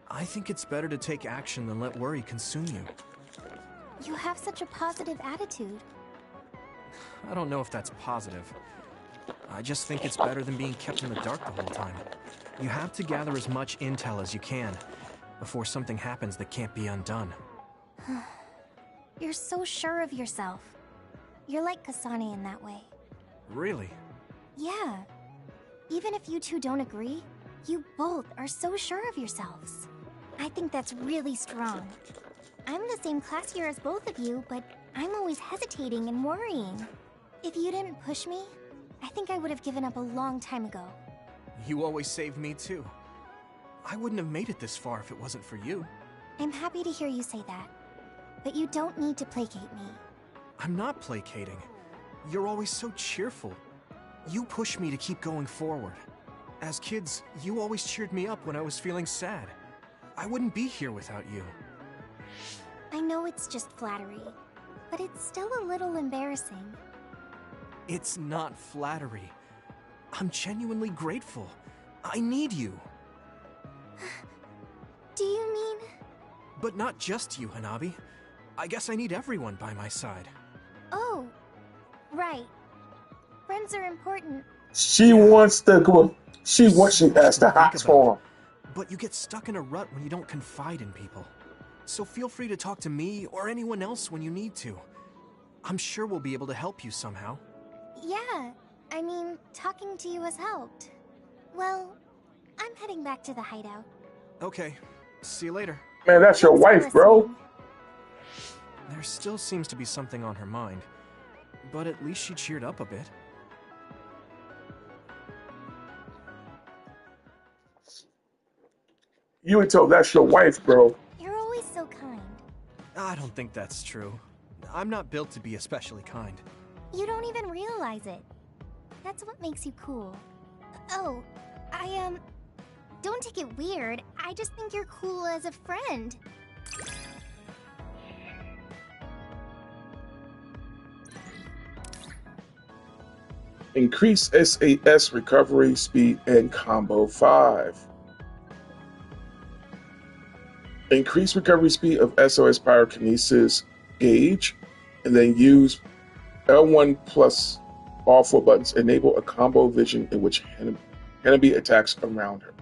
I think it's better to take action than let worry consume you. You have such a positive attitude. I don't know if that's positive. I just think it's better than being kept in the dark the whole time. You have to gather as much intel as you can before something happens that can't be undone. You're so sure of yourself. You're like Kasane in that way. Really? Yeah. Even if you two don't agree, you both are so sure of yourselves. I think that's really strong. I'm the same class year as both of you, but I'm always hesitating and worrying. If you didn't push me, I think I would have given up a long time ago. You always saved me too. I wouldn't have made it this far if it wasn't for you. I'm happy to hear you say that. But you don't need to placate me. I'm not placating. You're always so cheerful. You push me to keep going forward. As kids, you always cheered me up when I was feeling sad. I wouldn't be here without you. I know it's just flattery, but it's still a little embarrassing. It's not flattery. I'm genuinely grateful. I need you. Do you mean? But not just you, Hanabi. I guess I need everyone by my side. Oh, right. Friends are important. She wants to go. She has the hots for him. But you get stuck in a rut when you don't confide in people. So feel free to talk to me or anyone else when you need to. I'm sure we'll be able to help you somehow. Yeah, I mean, talking to you has helped. Well, I'm heading back to the hideout. Okay, see you later. Man, that's your wife, bro. There still seems to be something on her mind, but at least she cheered up a bit. Yuito, that's your wife, bro. You're always so kind. I don't think that's true. I'm not built to be especially kind. You don't even realize it. That's what makes you cool. Oh, don't take it weird. I just think you're cool as a friend. Increase SAS recovery speed and combo 5. Increase recovery speed of SOS pyrokinesis gauge, and then use L1 plus all 4 buttons. Enable a combo vision in which enemy attacks around her.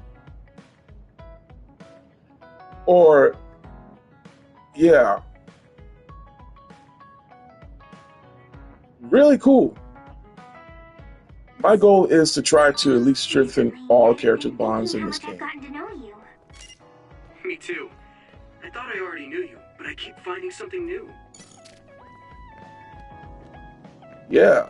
Or, yeah. Really cool. My goal is to try to at least strengthen all character bonds in this game. Me too. I thought I already knew you, but I keep finding something new. Yeah.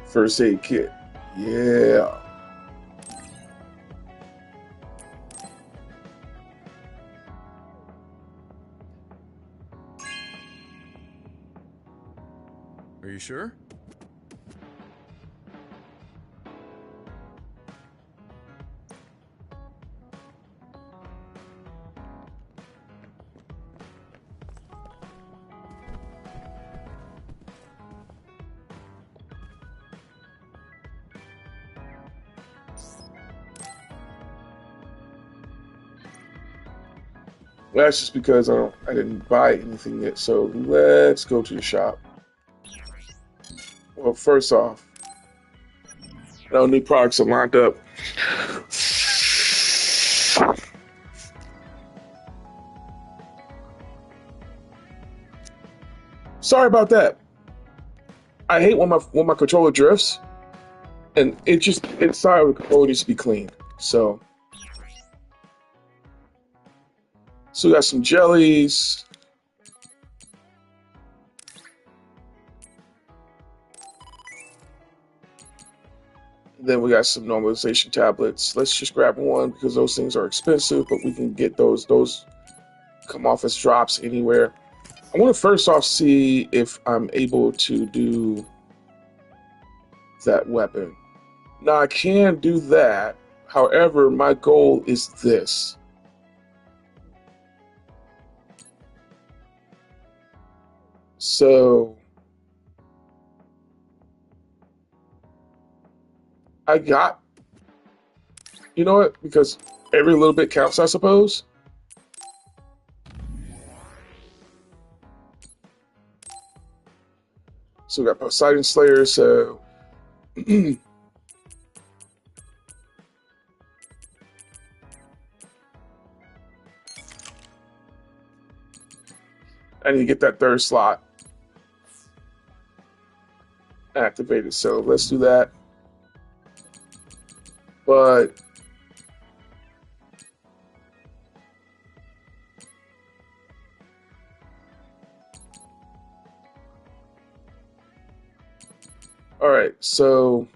First aid kit. Yeah. Are you sure? Well, that's just because I didn't buy anything yet. So let's go to the shop. Well, first off, no new products are lined up. Sorry about that. I hate when my controller drifts, and it just inside of the controller needs to be cleaned. So we got some jellies. Then we got some normalization tablets. Let's just grab one because those things are expensive, but we can get those. Those come off as drops anywhere. I want to first off see if I'm able to do that weapon. Now I can do that. However, my goal is this. So I got, you know what? Because every little bit counts, I suppose. So we got Poseidon Slayer, so I need to get that third slot activated. So let's do that. But all right, so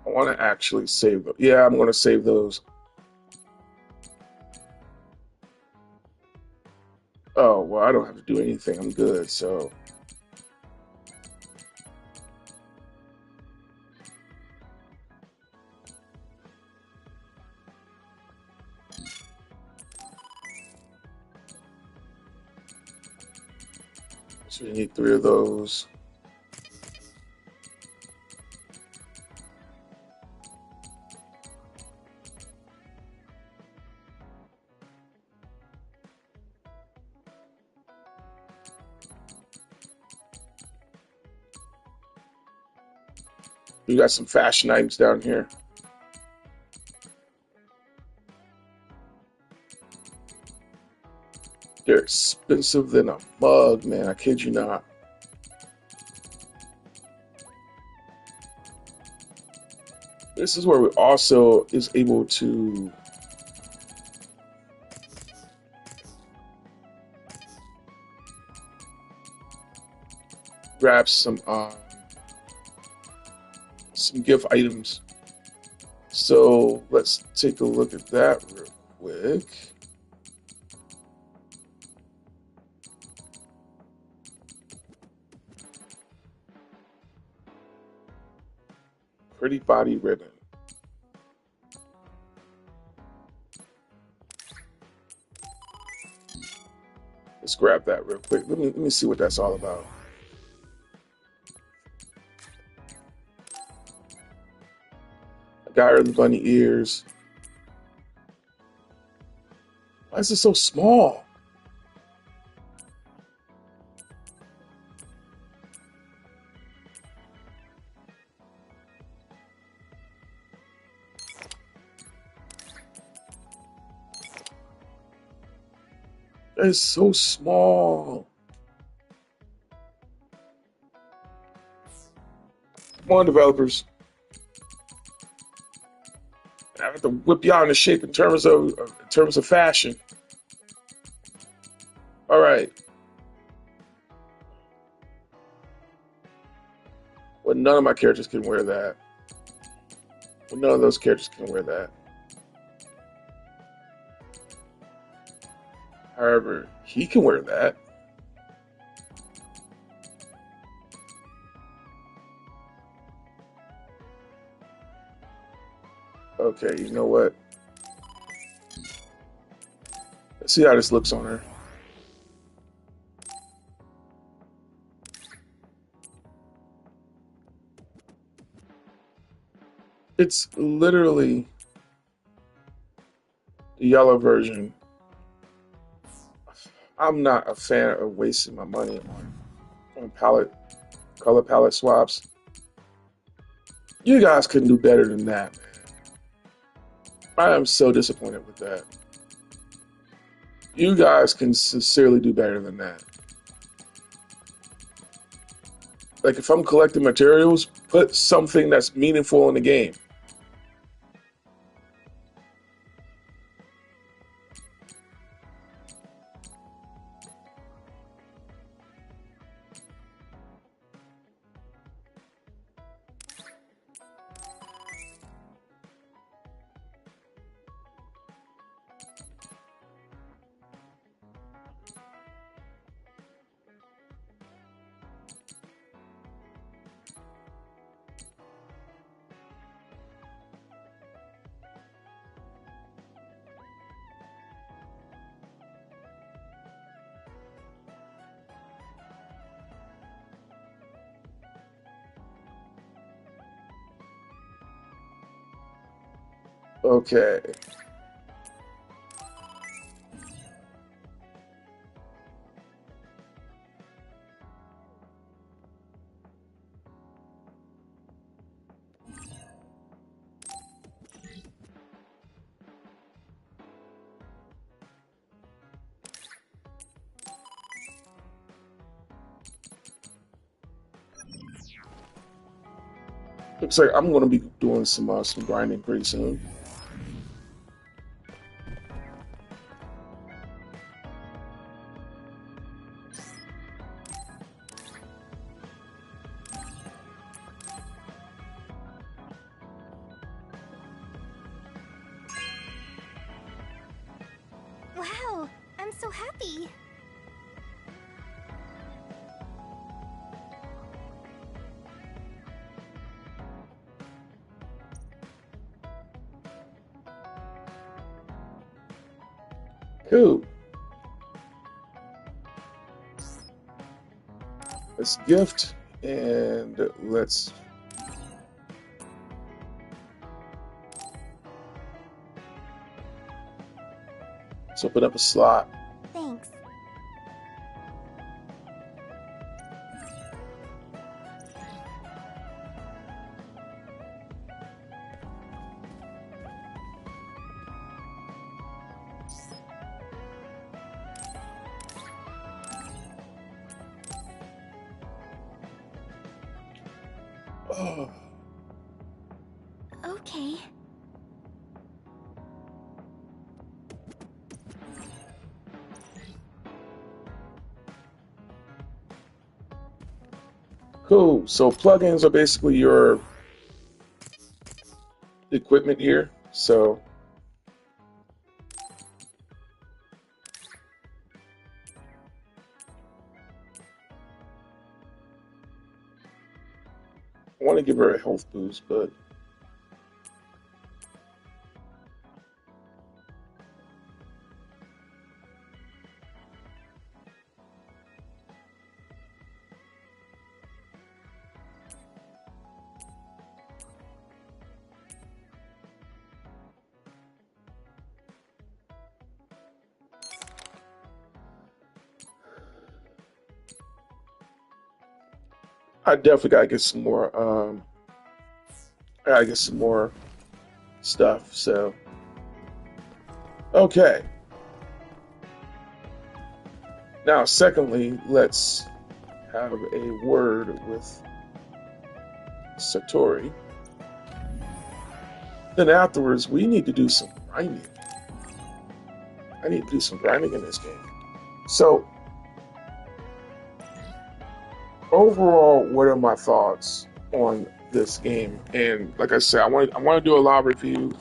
I want to actually save them. Yeah, I'm going to save those. Oh, well, I don't have to do anything. I'm good, so. So we need 3 of those. We got some fashion items down here. They're expensive than a mug, man. I kid you not. This is where we also is able to grab some gift items. So let's take a look at that real quick. Pretty body ribbon. Let's grab that real quick. Let me see what that's all about. I got her the bunny ears. Why is it so small? It's so small. Come on, developers. I have to whip you out into shape in terms of fashion. All right. Well, none of my characters can wear that. Well, none of those characters can wear that. However, he can wear that. Okay, you know what? Let's see how this looks on her. It's literally the yellow version. I'm not a fan of wasting my money on color palette swaps. You guys couldn't do better than that, man. I am so disappointed with that. You guys can sincerely do better than that. Like, if I'm collecting materials, put something that's meaningful in the game. Okay. Looks like I'm going to be doing some grinding pretty soon. Wow, I'm so happy. Cool. Let's gift and let's open up a slot. Thanks. Okay. Cool. So plugins are basically your equipment here. So I want to give her a health boost, but I definitely gotta get some more. I gotta get some more stuff. So okay. Now, secondly, let's have a word with Satori. Then afterwards, we need to do some grinding. I need to do some grinding in this game. So, overall, what are my thoughts on this game? And like I said, I want to do a live review.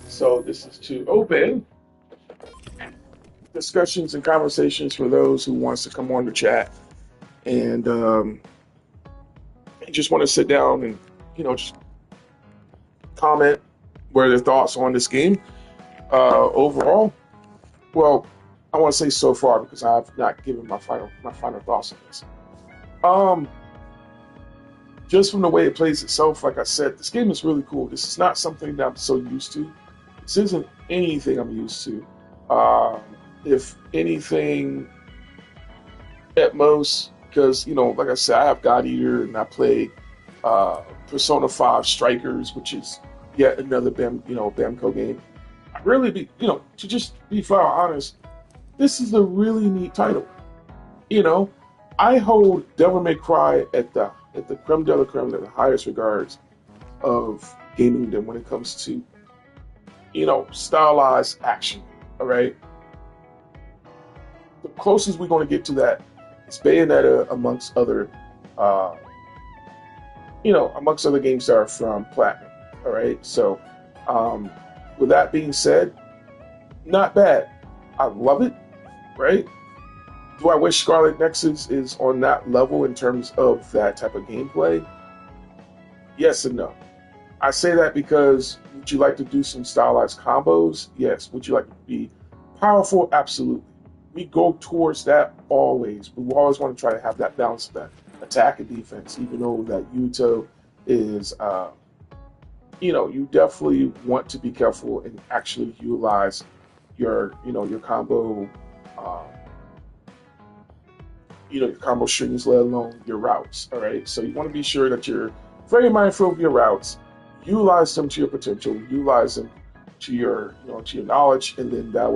So this is to open discussions and conversations for those who wants to come on the chat and just want to sit down and just comment what are their thoughts on this game overall. Well, I want to say so far because I have not given my final thoughts on this. Just from the way it plays itself, like I said, this game is really cool. This is not something that I'm so used to. This isn't anything I'm used to. If anything, at most, because like I said, I have God Eater and I play Persona 5 Strikers, which is yet another Bamco game. I really to just be flat honest, this is a really neat title. I hold Devil May Cry at the creme de la creme, at the highest regards of gaming than when it comes to stylized action. All right. The closest we're going to get to that is Bayonetta, amongst other games that are from Platinum. All right. So, with that being said, not bad. I love it. Right. Do I wish Scarlet Nexus is on that level in terms of that type of gameplay? Yes and no. I say that because would you like to do some stylized combos? Yes. Would you like to be powerful? Absolutely. We go towards that always. We always want to try to have that balance of that attack and defense, even though that Yuto is, you definitely want to be careful and actually utilize your combo, your combo strings, let alone your routes. All right. So you want to be sure that you're very mindful of your routes, utilize them to your potential, utilize them to your knowledge, and then that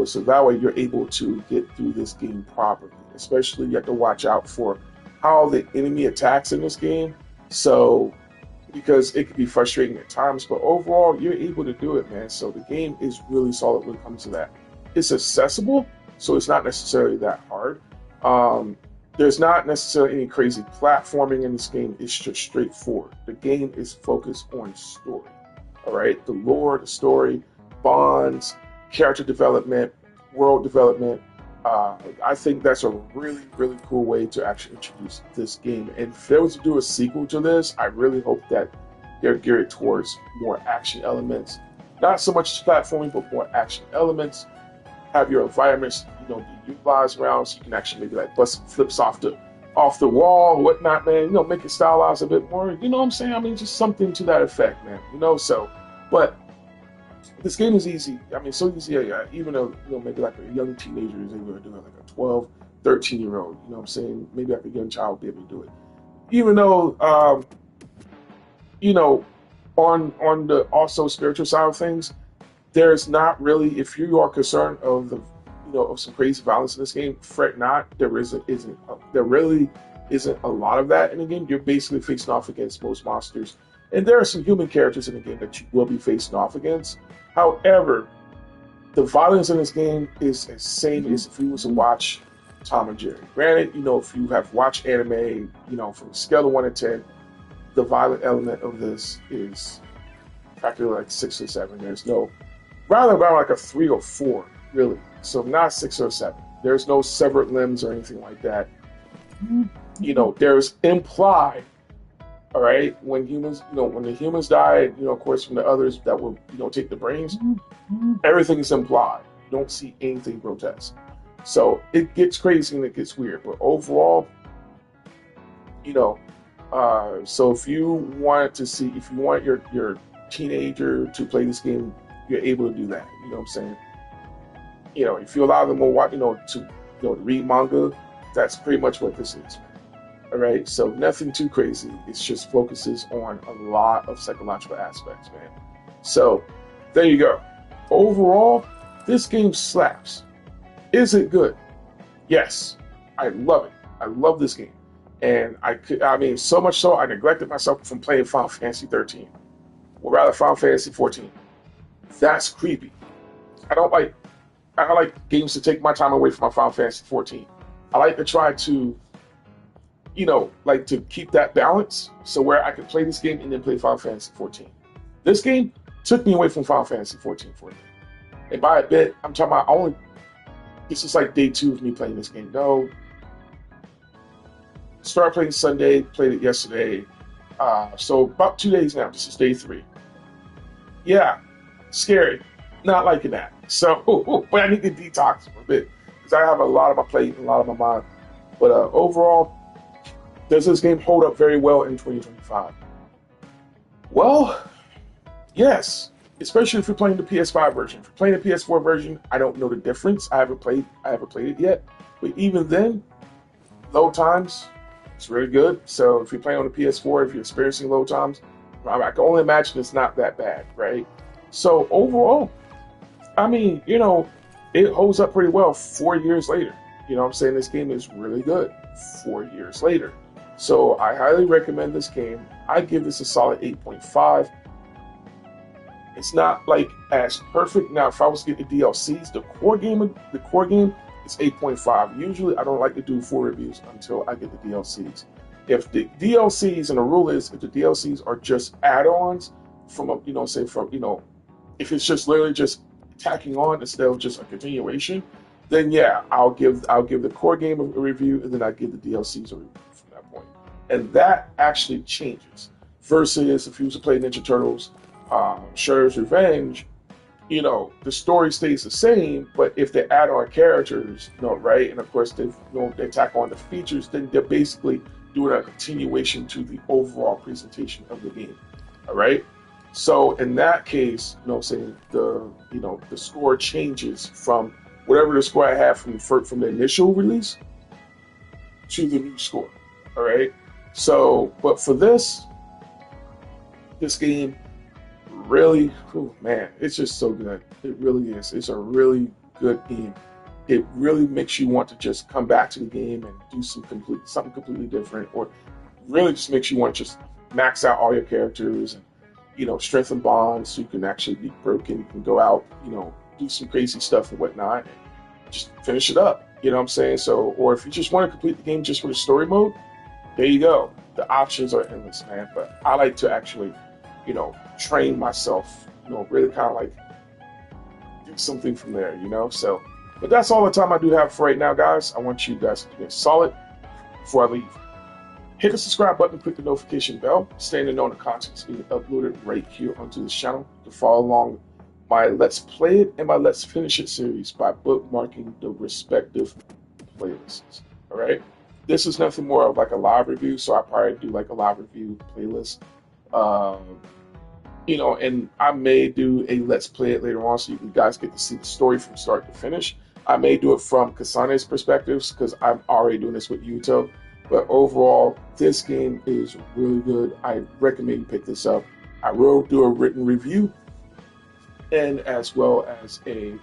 way you're able to get through this game properly. Especially, you have to watch out for how the enemy attacks in this game. So, because it can be frustrating at times, but overall, you're able to do it, man. So the game is really solid when it comes to that. It's accessible, so it's not necessarily that hard. There's not necessarily any crazy platforming in this game. It's just straightforward. The game is focused on story. All right, the lore, the story, bonds, character development, world development. I think that's a really, really cool way to actually introduce this game. And if they were to do a sequel to this, I really hope that they're geared towards more action elements. Not so much platforming, but more action elements. Have your environments, be utilized around, so you can actually maybe like bust flips off the wall or whatnot, man. Make it stylized a bit more. You know what I'm saying? I mean, just something to that effect, man. So, but this game is easy. I mean, so easy. Even though maybe like a young teenager is able to do it, like a 12, 13-year-old. You know what I'm saying? Maybe like a young child will be able to do it. Even though, on the also spiritual side of things, there's not really, if you are concerned of of some crazy violence in this game, fret not. There really isn't a lot of that in the game. You're basically facing off against most monsters. And there are some human characters in the game that you will be facing off against. However, the violence in this game is the same as if you was to watch Tom and Jerry. Granted, if you have watched anime, from a scale of 1 to 10, the violent element of this is practically like 6 or 7. There's no, rather around like a 3 or 4, really. So not 6 or 7. There's no severed limbs or anything like that. There's implied, all right, when the humans die, of course, from the others that will, take the brains, everything is implied. You don't see anything grotesque. So it gets crazy and it gets weird. But overall, so if you want your teenager to play this game, you're able to do that. You know what I'm saying? If you allow them to read manga, that's pretty much what this is. All right, so nothing too crazy. It just focuses on a lot of psychological aspects, man. So there you go. Overall, this game slaps. Is it good? Yes, I love it. I love this game, and so much so I neglected myself from playing Final Fantasy 13, or rather Final Fantasy 14. That's creepy. I like games to take my time away from my Final Fantasy 14. I like to try to to keep that balance, so where I could play this game and then play Final Fantasy 14. This game took me away from Final Fantasy 14 for me. And by a bit, I'm talking about this is like day 2 of me playing this game. No, started playing Sunday, played it yesterday. So about 2 days now. This is day 3. Yeah, scary. Not liking that. So, but I need to detox for a bit because I have a lot on my plate and a lot on my mind. But overall, does this game hold up very well in 2025? Well, yes, especially if you're playing the PS5 version. If you're playing the PS4 version, I don't know the difference. I haven't played it yet. But even then, load times, it's really good. So if you're playing on the PS4, if you're experiencing load times, I can only imagine it's not that bad, right? So overall, it holds up pretty well 4 years later. I'm saying? This game is really good 4 years later. So I highly recommend this game. I give this a solid 8.5. It's not like as perfect. Now, if I was to get the DLCs, the core game is 8.5. Usually I don't like to do full reviews until I get the DLCs. If the DLCs, and the rule is, if the DLCs are just add-ons from if it's just literally just tacking on instead of just a continuation, then yeah, I'll give the core game a review, and then I give the DLCs a review from that point. And that actually changes. Versus if you was to play Ninja Turtles, Shredder's Revenge, the story stays the same, but if they add on characters, right, and of course they tack on the features, then they're basically doing a continuation to the overall presentation of the game. All right. So in that case, the score changes from whatever the score I had from the initial release to the new score. All right. So, but for this game really, man, it's just so good. It really is. It's a really good game. It really makes you want to just come back to the game and do something completely different, or really just makes you want to just max out all your characters and strengthen bonds so you can actually be broken. You can go out, do some crazy stuff and whatnot, and just finish it up. You know what I'm saying? So, or if you just want to complete the game just for the story mode, there you go. The options are endless, man. But I like to actually, train myself, really kind of like do something from there, So, but that's all the time I do have for right now, guys. I want you guys to get solid before I leave. Hit the subscribe button, click the notification bell, stay in the know of the contents being uploaded right here onto this channel. To follow along my Let's Play It and my Let's Finish It series by bookmarking the respective playlists. All right. This is nothing more of like a live review, so I probably do like a live review playlist. And I may do a Let's Play It later on so you guys get to see the story from start to finish. I may do it from Kasane's perspectives because I'm already doing this with Yuto. But overall, this game is really good. I recommend you pick this up. I will do a written review and as well as a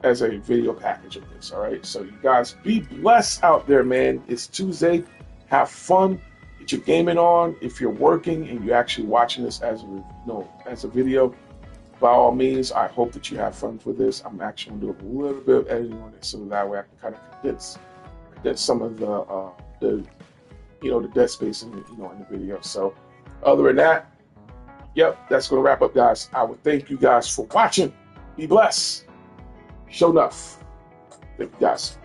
as a video package of this. All right, so you guys be blessed out there, man. It's Tuesday. Have fun. Get your gaming on. If you're working and you're actually watching this as a video, by all means, I hope that you have fun with this. I'm actually going to do a little bit of editing on it so that way I can kind of condense some of the dead space in the video. So other than that, yep, that's going to wrap up, guys. I would thank you guys for watching. Be blessed. Sho'Nuff. Thank you, guys.